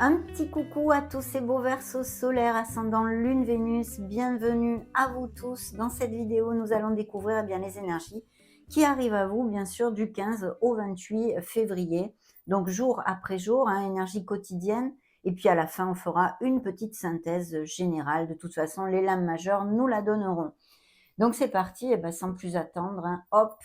Un petit coucou à tous ces beaux versos solaires ascendant Lune Vénus, bienvenue à vous tous. Dans cette vidéo, nous allons découvrir bien les énergies qui arrivent à vous, bien sûr, du 15 au 28 février. Donc jour après jour, énergie quotidienne. Et puis à la fin, on fera une petite synthèse générale. De toute façon, les lames majeures nous la donneront. Donc c'est parti, et sans plus attendre, hop.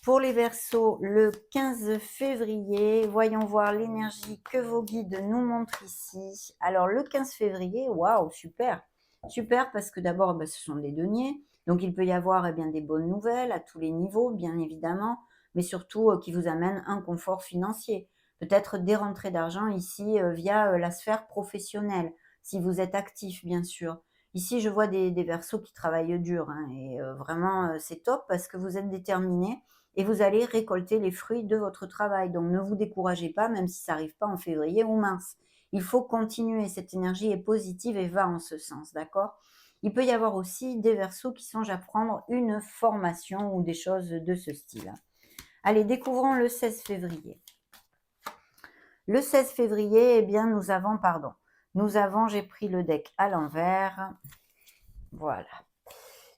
Pour les Verseaux, le 15 février, voyons voir l'énergie que vos guides nous montrent ici. Alors, le 15 février, waouh, super! Super parce que d'abord, ce sont des deniers. Donc, il peut y avoir bien des bonnes nouvelles à tous les niveaux, bien évidemment, mais surtout qui vous amènent un confort financier. Peut-être des rentrées d'argent ici via la sphère professionnelle, si vous êtes actif, bien sûr. Ici, je vois des Verseaux qui travaillent dur et vraiment, c'est top parce que vous êtes déterminés et vous allez récolter les fruits de votre travail. Donc ne vous découragez pas, même si ça n'arrive pas en février ou mars. Il faut continuer, cette énergie est positive et va en ce sens, d'accord? Il peut y avoir aussi des Verseaux qui songent à prendre une formation ou des choses de ce style. Allez, découvrons le 16 février. Le 16 février, j'ai pris le deck à l'envers. Voilà.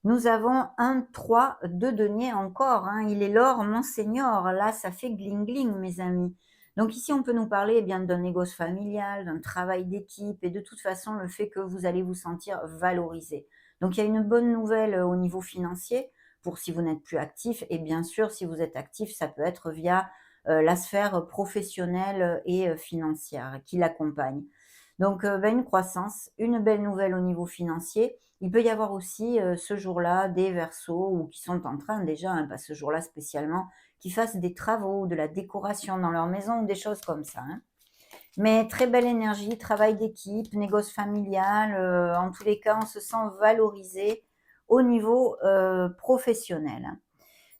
Nous avons un 3 de denier encore. Il est l'or, monseigneur. Là, ça fait gling-gling, mes amis. Donc ici, on peut nous parler d'un négoce familial, d'un travail d'équipe et de toute façon, le fait que vous allez vous sentir valorisé. Donc, il y a une bonne nouvelle au niveau financier pour si vous n'êtes plus actif. Et bien sûr, si vous êtes actif, ça peut être via la sphère professionnelle et financière qui l'accompagne. Donc, une croissance, une belle nouvelle au niveau financier. Il peut y avoir aussi ce jour-là des Verseaux ou qui sont en train déjà, pas ce jour-là spécialement, qui fassent des travaux, de la décoration dans leur maison ou des choses comme ça. Mais très belle énergie, travail d'équipe, négoce familial. En tous les cas, on se sent valorisé au niveau professionnel.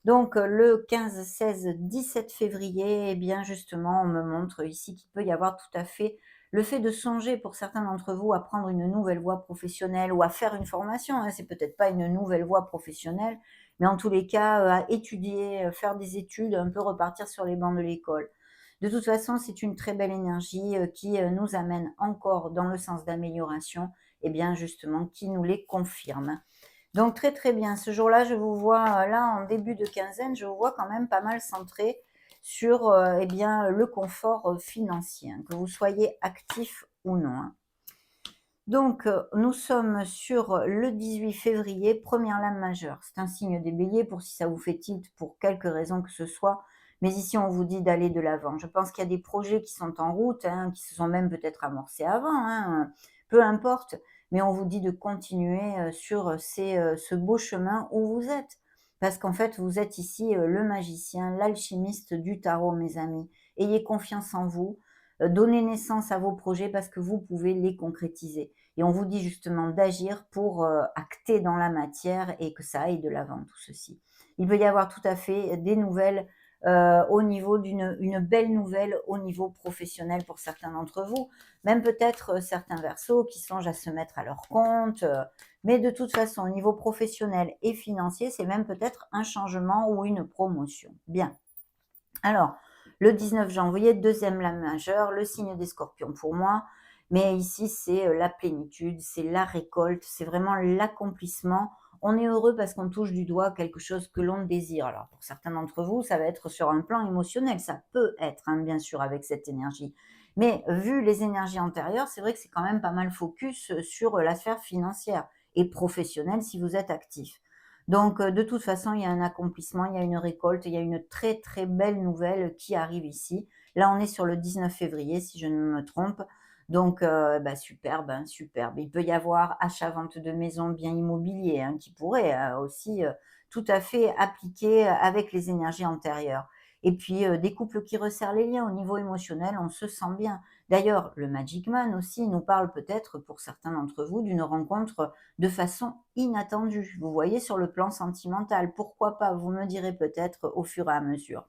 Donc le 15, 16, 17 février, justement, on me montre ici qu'il peut y avoir tout à fait le fait de songer pour certains d'entre vous à prendre une nouvelle voie professionnelle ou à faire une formation. C'est peut-être pas une nouvelle voie professionnelle, mais en tous les cas, à étudier, faire des études, un peu repartir sur les bancs de l'école. De toute façon, c'est une très belle énergie qui nous amène encore dans le sens d'amélioration, et bien justement, qui nous les confirme. Donc très très bien. Ce jour-là, je vous vois là en début de quinzaine, je vous vois quand même pas mal centré sur le confort financier, que vous soyez actif ou non. Donc nous sommes sur le 18 février, première lame majeure. C'est un signe des béliers pour si ça vous fait tilt pour quelque raison que ce soit. Mais ici, on vous dit d'aller de l'avant. Je pense qu'il y a des projets qui sont en route, qui se sont même peut-être amorcés avant, peu importe. Mais on vous dit de continuer sur ce beau chemin où vous êtes. Parce qu'en fait, vous êtes ici le magicien, l'alchimiste du tarot, mes amis. Ayez confiance en vous. Donnez naissance à vos projets parce que vous pouvez les concrétiser. Et on vous dit justement d'agir pour acter dans la matière et que ça aille de l'avant, tout ceci. Il peut y avoir tout à fait des nouvelles au niveau une belle nouvelle au niveau professionnel pour certains d'entre vous, même peut-être certains Verseaux qui songent à se mettre à leur compte, mais de toute façon, au niveau professionnel et financier, c'est même peut-être un changement ou une promotion. Bien. Alors, le 19 janvier, deuxième lame majeure, le signe des Scorpions pour moi, mais ici, c'est la plénitude, c'est la récolte, c'est vraiment l'accomplissement. On est heureux parce qu'on touche du doigt quelque chose que l'on désire. Alors, pour certains d'entre vous, ça va être sur un plan émotionnel. Ça peut être, bien sûr, avec cette énergie. Mais vu les énergies antérieures, c'est vrai que c'est quand même pas mal focus sur la sphère financière et professionnelle si vous êtes actif. Donc, de toute façon, il y a un accomplissement, il y a une récolte, il y a une très, très belle nouvelle qui arrive ici. Là, on est sur le 19 février, si je ne me trompe. Donc, superbe, superbe. Il peut y avoir achat-vente de maison, bien immobilier, qui pourrait aussi tout à fait appliquer avec les énergies antérieures. Et puis, des couples qui resserrent les liens au niveau émotionnel, on se sent bien. D'ailleurs, le Magic Man aussi nous parle peut-être, pour certains d'entre vous, d'une rencontre de façon inattendue. Vous voyez, sur le plan sentimental, pourquoi pas? Vous me direz peut-être au fur et à mesure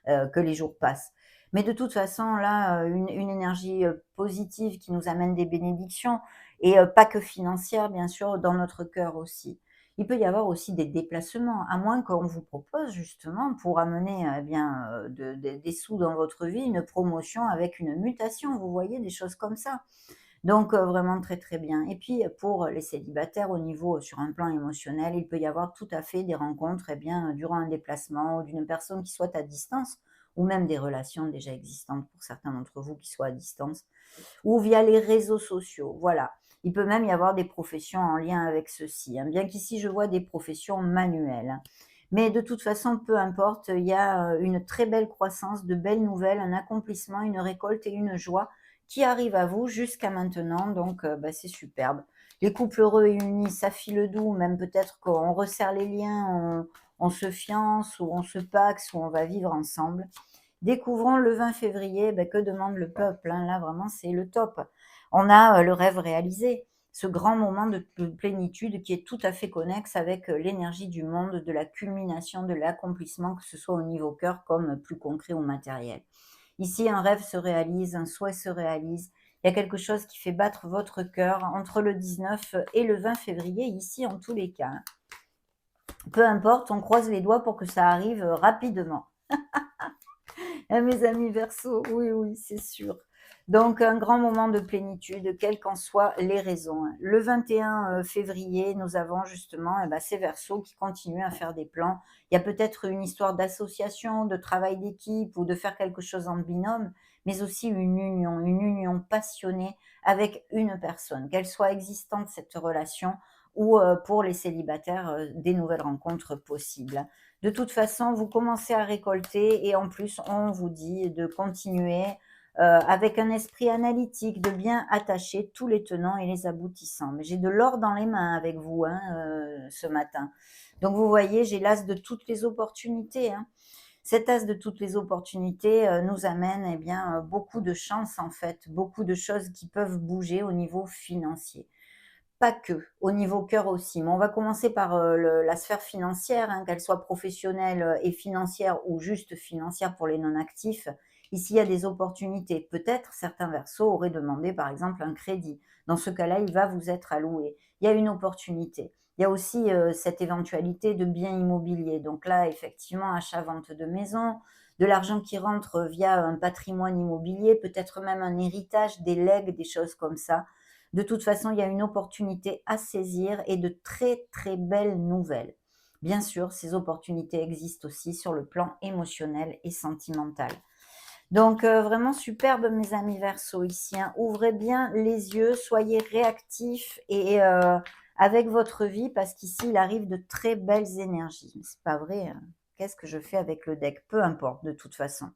que les jours passent. Mais de toute façon, là, une énergie positive qui nous amène des bénédictions et pas que financières, bien sûr, dans notre cœur aussi. Il peut y avoir aussi des déplacements, à moins qu'on vous propose justement pour amener des sous dans votre vie, une promotion avec une mutation, vous voyez, des choses comme ça. Donc vraiment très, très bien. Et puis pour les célibataires au niveau sur un plan émotionnel, il peut y avoir tout à fait des rencontres, durant un déplacement ou d'une personne qui soit à distance ou même des relations déjà existantes pour certains d'entre vous qui soient à distance ou via les réseaux sociaux, voilà. Il peut même y avoir des professions en lien avec ceci, hein, bien qu'ici je vois des professions manuelles, hein. Mais de toute façon, peu importe, il y a, une très belle croissance, de belles nouvelles, un accomplissement, une récolte et une joie qui arrivent à vous jusqu'à maintenant, donc c'est superbe. Les couples heureux et unis, ça file doux, même peut-être qu'on resserre les liens, on se fiance ou on se paxe ou on va vivre ensemble. Découvrons le 20 février, que demande le peuple, hein? Là, vraiment, c'est le top. On a le rêve réalisé, ce grand moment de plénitude qui est tout à fait connexe avec l'énergie du monde, de la culmination, de l'accomplissement, que ce soit au niveau cœur comme plus concret ou matériel. Ici, un rêve se réalise, un souhait se réalise. Il y a quelque chose qui fait battre votre cœur entre le 19 et le 20 février, ici en tous les cas, hein. Peu importe, on croise les doigts pour que ça arrive rapidement. Ah, mes amis Verseau, oui, oui, c'est sûr. Donc, un grand moment de plénitude, quelles qu'en soient les raisons, hein. Le 21 février, nous avons justement ces Verseaux qui continuent à faire des plans. Il y a peut-être une histoire d'association, de travail d'équipe ou de faire quelque chose en binôme, mais aussi une union passionnée avec une personne, qu'elle soit existante, cette relation, ou pour les célibataires, des nouvelles rencontres possibles. De toute façon, vous commencez à récolter et en plus, on vous dit de continuer avec un esprit analytique, de bien attacher tous les tenants et les aboutissants. Mais j'ai de l'or dans les mains avec vous, hein, ce matin. Donc vous voyez, j'ai l'as de toutes les opportunités, hein. Cet as de toutes les opportunités nous amène beaucoup de chance en fait, beaucoup de choses qui peuvent bouger au niveau financier. Pas que, au niveau cœur aussi. Mais on va commencer par la sphère financière, hein, qu'elle soit professionnelle et financière ou juste financière pour les non-actifs. Ici, il y a des opportunités. Peut-être certains versos auraient demandé par exemple un crédit. Dans ce cas-là, il va vous être alloué. Il y a une opportunité. Il y a aussi cette éventualité de biens immobiliers. Donc là, effectivement, achat-vente de maison, de l'argent qui rentre via un patrimoine immobilier, peut-être même un héritage, des legs, des choses comme ça. De toute façon, il y a une opportunité à saisir et de très, très belles nouvelles. Bien sûr, ces opportunités existent aussi sur le plan émotionnel et sentimental. Donc, vraiment superbe mes amis Verseau ici, hein. Ouvrez bien les yeux, soyez réactifs et avec votre vie parce qu'ici, il arrive de très belles énergies. Mais c'est pas vrai, hein. Qu'est-ce que je fais avec le deck? Peu importe de toute façon.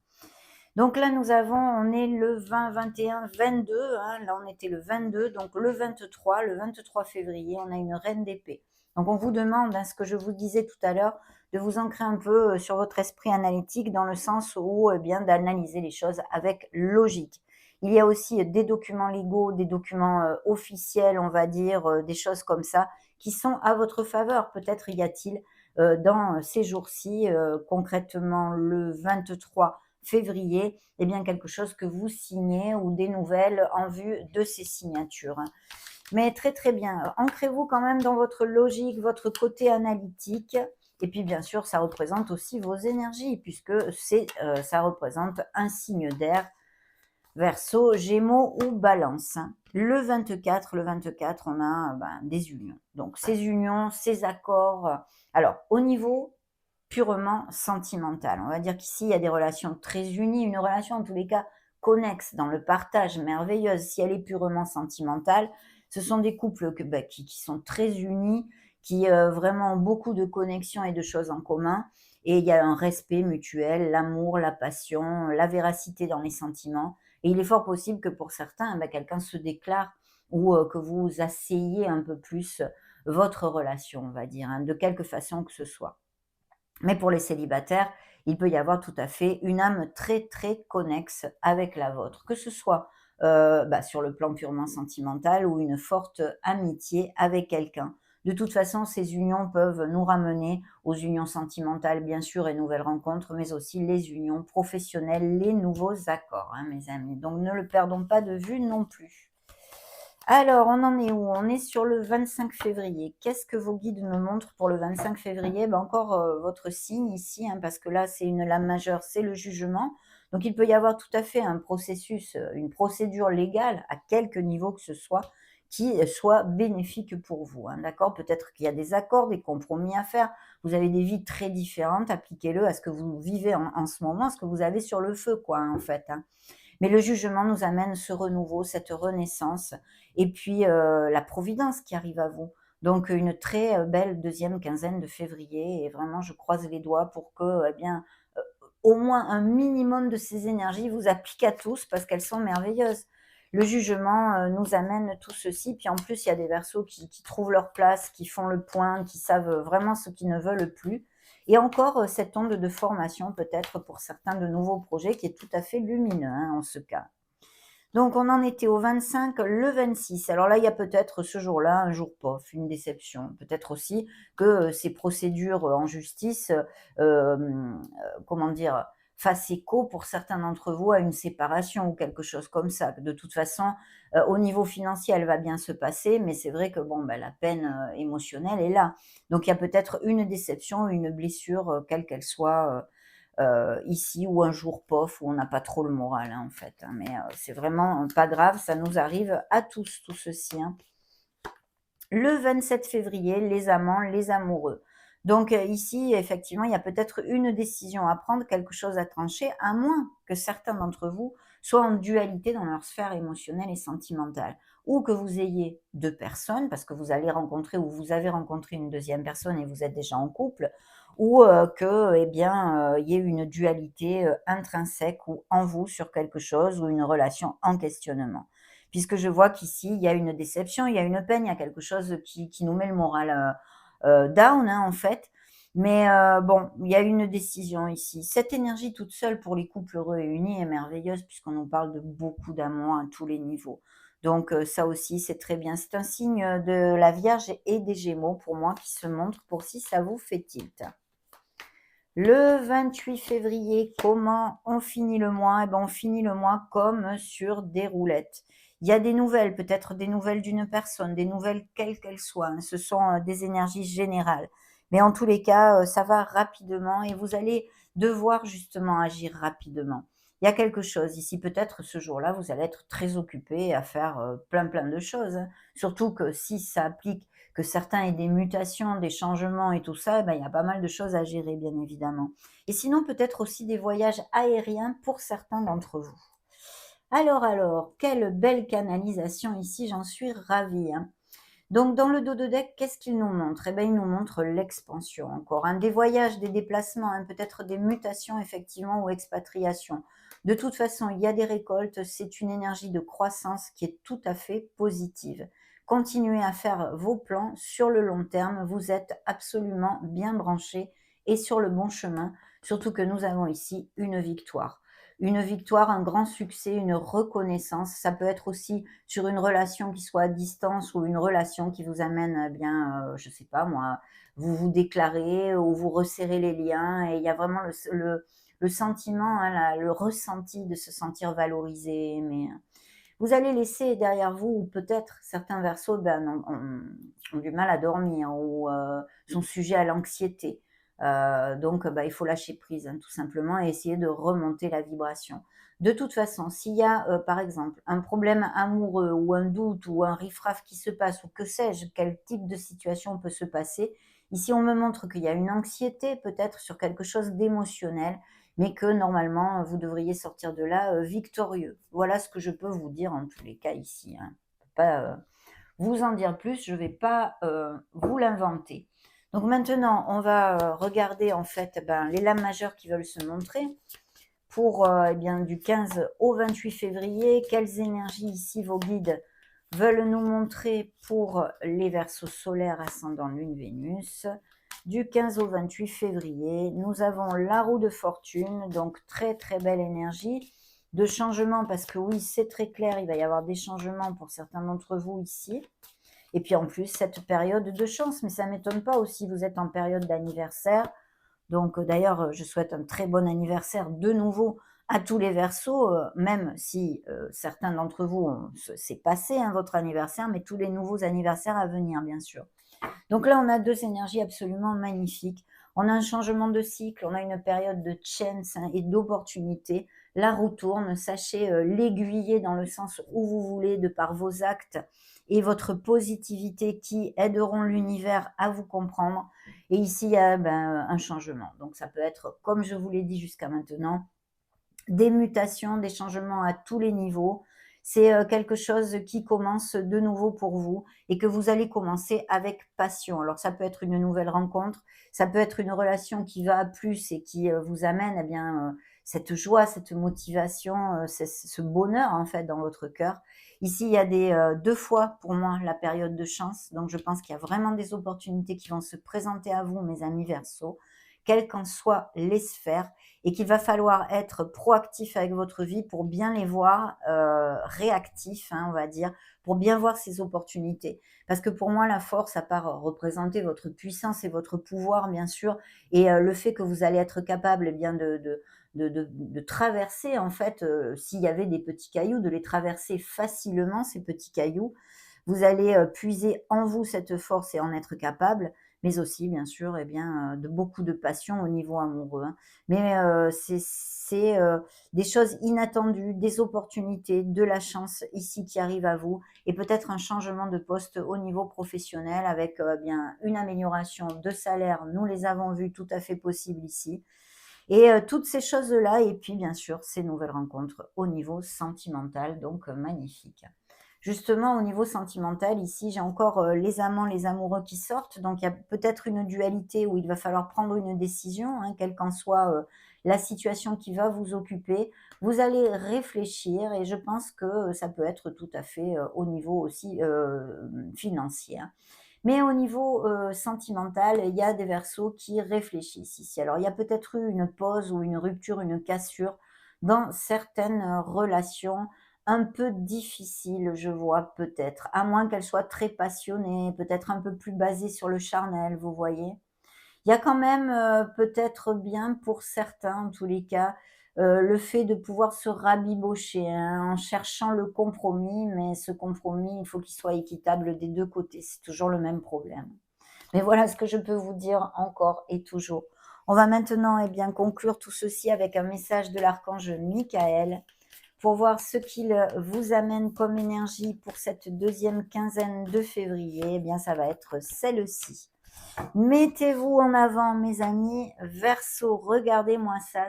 Donc là, on est le 20, 21, 22, hein, là on était le 22, donc le 23 février, on a une reine d'épée. Donc on vous demande, hein, ce que je vous disais tout à l'heure, de vous ancrer un peu sur votre esprit analytique dans le sens où, d'analyser les choses avec logique. Il y a aussi des documents légaux, des documents officiels, on va dire, des choses comme ça, qui sont à votre faveur. Peut-être y a-t-il dans ces jours-ci, concrètement le 23 février, quelque chose que vous signez ou des nouvelles en vue de ces signatures. Mais très très bien, ancrez-vous quand même dans votre logique, votre côté analytique. Et puis bien sûr, ça représente aussi vos énergies, puisque ça représente un signe d'air, Verseau, Gémeaux ou Balance. Le 24, on a des unions. Donc ces unions, ces accords. Alors au niveau purement sentimental. On va dire qu'ici, il y a des relations très unies, une relation en tous les cas connexe dans le partage, merveilleuse. Si elle est purement sentimentale, ce sont des couples qui sont très unis, qui vraiment ont beaucoup de connexions et de choses en commun. Et il y a un respect mutuel, l'amour, la passion, la véracité dans les sentiments. Et il est fort possible que pour certains, quelqu'un se déclare ou que vous asseyiez un peu plus votre relation, on va dire, hein, de quelque façon que ce soit. Mais pour les célibataires, il peut y avoir tout à fait une âme très, très connexe avec la vôtre, que ce soit sur le plan purement sentimental ou une forte amitié avec quelqu'un. De toute façon, ces unions peuvent nous ramener aux unions sentimentales, bien sûr, et nouvelles rencontres, mais aussi les unions professionnelles, les nouveaux accords, hein, mes amis. Donc, ne le perdons pas de vue non plus. Alors, on en est où? On est sur le 25 février. Qu'est-ce que vos guides me montrent pour le 25 février? Ben encore votre signe ici, hein, parce que là, c'est une lame majeure, c'est le jugement. Donc, il peut y avoir tout à fait un processus, une procédure légale, à quelque niveau que ce soit, qui soit bénéfique pour vous, hein, d'accord? Peut-être qu'il y a des accords, des compromis à faire. Vous avez des vies très différentes. Appliquez-le à ce que vous vivez en ce moment, à ce que vous avez sur le feu, quoi, hein, en fait, hein. Mais le jugement nous amène ce renouveau, cette renaissance et puis la providence qui arrive à vous. Donc une très belle deuxième quinzaine de février et vraiment je croise les doigts pour que, eh bien, au moins un minimum de ces énergies vous appliquent à tous parce qu'elles sont merveilleuses. Le jugement nous amène tout ceci, puis en plus il y a des Verseaux qui trouvent leur place, qui font le point, qui savent vraiment ce qu'ils ne veulent plus. Et encore cette onde de formation peut-être pour certains de nouveaux projets qui est tout à fait lumineux, hein, en ce cas. Donc on en était au 25, le 26. Alors là, il y a peut-être ce jour-là, un jour pof, une déception. Peut-être aussi que ces procédures en justice, comment dire, fassent écho pour certains d'entre vous à une séparation ou quelque chose comme ça. De toute façon, au niveau financier, elle va bien se passer, mais c'est vrai que bon, ben, la peine émotionnelle est là. Donc il y a peut-être une déception, une blessure, quelle qu'elle soit, ici ou un jour pof où on n'a pas trop le moral, hein, en fait, hein, mais c'est vraiment pas grave, ça nous arrive à tous, tout ceci, hein. Le 27 février, les amants, les amoureux. Donc ici, effectivement, il y a peut-être une décision à prendre, quelque chose à trancher, à moins que certains d'entre vous soient en dualité dans leur sphère émotionnelle et sentimentale, ou que vous ayez 2 personnes, parce que vous allez rencontrer ou vous avez rencontré une deuxième personne et vous êtes déjà en couple, ou que, eh bien, il y ait une dualité, intrinsèque ou en vous sur quelque chose ou une relation en questionnement. Puisque je vois qu'ici, il y a une déception, il y a une peine, il y a quelque chose qui nous met le moral, down, hein, en fait. Mais bon, il y a une décision ici. Cette énergie toute seule pour les couples heureux et unis est merveilleuse puisqu'on nous parle de beaucoup d'amour à tous les niveaux. Donc ça aussi, c'est très bien. C'est un signe, de la Vierge et des Gémeaux pour moi qui se montre pour si ça vous fait tilt. Le 28 février, comment on finit le mois? Eh ben, on finit le mois comme sur des roulettes. Il y a des nouvelles, peut-être des nouvelles d'une personne, des nouvelles quelles qu'elles soient, hein. Ce sont des énergies générales. Mais en tous les cas, ça va rapidement et vous allez devoir justement agir rapidement. Il y a quelque chose ici, peut-être ce jour-là, vous allez être très occupé à faire plein plein de choses, hein. Surtout que si ça applique que certains aient des mutations, des changements et tout ça, eh ben, il y a pas mal de choses à gérer, bien évidemment. Et sinon, peut-être aussi des voyages aériens pour certains d'entre vous. Alors, quelle belle canalisation ici, j'en suis ravie, hein. Donc, dans le dos de deck, qu'est-ce qu'il nous montre? Eh bien, il nous montre l'expansion encore, hein, des voyages, des déplacements, hein, peut-être des mutations, effectivement, ou expatriations. De toute façon, il y a des récoltes, c'est une énergie de croissance qui est tout à fait positive. Continuez à faire vos plans sur le long terme, vous êtes absolument bien branchés et sur le bon chemin, surtout que nous avons ici une victoire. Une victoire, un grand succès, une reconnaissance. Ça peut être aussi sur une relation qui soit à distance ou une relation qui vous amène, bien, je sais pas moi, vous vous déclarez ou vous resserrez les liens et il y a vraiment le sentiment, hein, le ressenti de se sentir valorisé, aimé, hein. Vous allez laisser derrière vous ou peut-être certains Verseaux, ben, ont du mal à dormir ou sont sujets à l'anxiété. Donc bah, il faut lâcher prise, hein, tout simplement et essayer de remonter la vibration. De toute façon, s'il y a, par exemple, un problème amoureux ou un doute ou un riff-raff qui se passe ou que sais-je, quel type de situation peut se passer, ici on me montre qu'il y a une anxiété peut-être sur quelque chose d'émotionnel mais que normalement, vous devriez sortir de là, victorieux. Voilà ce que je peux vous dire en tous les cas ici, hein. Je peux pas, vous en dire plus, je ne vais pas, vous l'inventer. Donc maintenant, on va, regarder en fait, ben, les lames majeures qui veulent se montrer pour, eh bien du 15 au 28 février. Quelles énergies ici vos guides veulent nous montrer pour les Verseaux solaires, ascendant Lune, Vénus? Du 15 au 28 février, nous avons la roue de fortune, donc très très belle énergie de changement parce que oui, c'est très clair, il va y avoir des changements pour certains d'entre vous ici. Et puis en plus, cette période de chance, mais ça ne m'étonne pas aussi, vous êtes en période d'anniversaire. Donc d'ailleurs, je souhaite un très bon anniversaire de nouveau À tous les Verseaux, même si certains d'entre vous, c'est passé hein, votre anniversaire, mais tous les nouveaux anniversaires à venir, bien sûr. Donc là, on a deux énergies absolument magnifiques. On a un changement de cycle, on a une période de chance hein, et d'opportunité. La roue tourne, sachez l'aiguiller dans le sens où vous voulez, de par vos actes et votre positivité qui aideront l'univers à vous comprendre. Et ici, il y a un changement. Donc ça peut être, comme je vous l'ai dit jusqu'à maintenant, des mutations, des changements à tous les niveaux. C'est quelque chose qui commence de nouveau pour vous et que vous allez commencer avec passion. Alors ça peut être une nouvelle rencontre, ça peut être une relation qui va à plus et qui vous amène eh bien, cette joie, cette motivation, ce bonheur en fait dans votre cœur. Ici, il y a deux fois pour moi la période de chance, donc je pense qu'il y a vraiment des opportunités qui vont se présenter à vous, mes amis Verseaux, quelles qu'en soient les sphères, et qu'il va falloir être proactif avec votre vie pour bien les voir, réactif, hein, on va dire, pour bien voir ces opportunités. Parce que pour moi, la force, à part représenter votre puissance et votre pouvoir, bien sûr, et le fait que vous allez être capable, eh bien, de traverser, en fait, s'il y avait des petits cailloux, de les traverser facilement, ces petits cailloux. Vous allez puiser en vous cette force et en être capable, mais aussi, bien sûr, eh bien, de beaucoup de passion au niveau amoureux, hein. Mais c'est des choses inattendues, des opportunités, de la chance ici qui arrive à vous et peut-être un changement de poste au niveau professionnel avec, bien une amélioration de salaire. Nous les avons vues tout à fait possibles ici et toutes ces choses-là et puis bien sûr ces nouvelles rencontres au niveau sentimental donc magnifique. Justement, au niveau sentimental, ici, j'ai encore les amants, les amoureux qui sortent. Donc, il y a peut-être une dualité où il va falloir prendre une décision, hein, quelle qu'en soit la situation qui va vous occuper. Vous allez réfléchir et je pense que ça peut être tout à fait au niveau aussi financier, hein. Mais au niveau sentimental, il y a des Verseaux qui réfléchissent ici. Alors, il y a peut-être eu une pause ou une rupture, une cassure dans certaines relations un peu difficiles, je vois peut-être, à moins qu'elles soient très passionnées, peut-être un peu plus basées sur le charnel, vous voyez? Il y a quand même, peut-être bien pour certains, en tous les cas, le fait de pouvoir se rabibocher, hein, en cherchant le compromis, mais ce compromis, il faut qu'il soit équitable des 2 côtés. C'est toujours le même problème. Mais voilà ce que je peux vous dire encore et toujours. On va maintenant, eh bien, conclure tout ceci avec un message de l'archange Michael pour voir ce qu'il vous amène comme énergie pour cette deuxième quinzaine de février. Eh bien, ça va être celle-ci. Mettez-vous en avant, mes amis. Verseau, regardez-moi ça,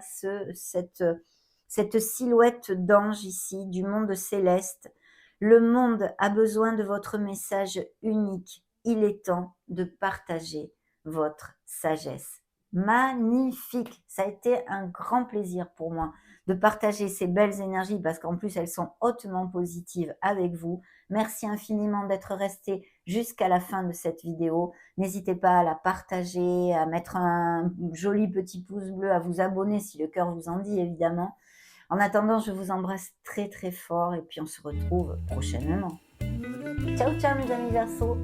cette silhouette d'ange ici, du monde céleste. Le monde a besoin de votre message unique. Il est temps de partager votre sagesse. Magnifique. Ça a été un grand plaisir pour moi de partager ces belles énergies parce qu'en plus elles sont hautement positives avec vous. Merci infiniment d'être resté jusqu'à la fin de cette vidéo. N'hésitez pas à la partager, à mettre un joli petit pouce bleu, à vous abonner si le cœur vous en dit évidemment. En attendant, je vous embrasse très très fort et puis on se retrouve prochainement. Ciao ciao mes amis Verseaux.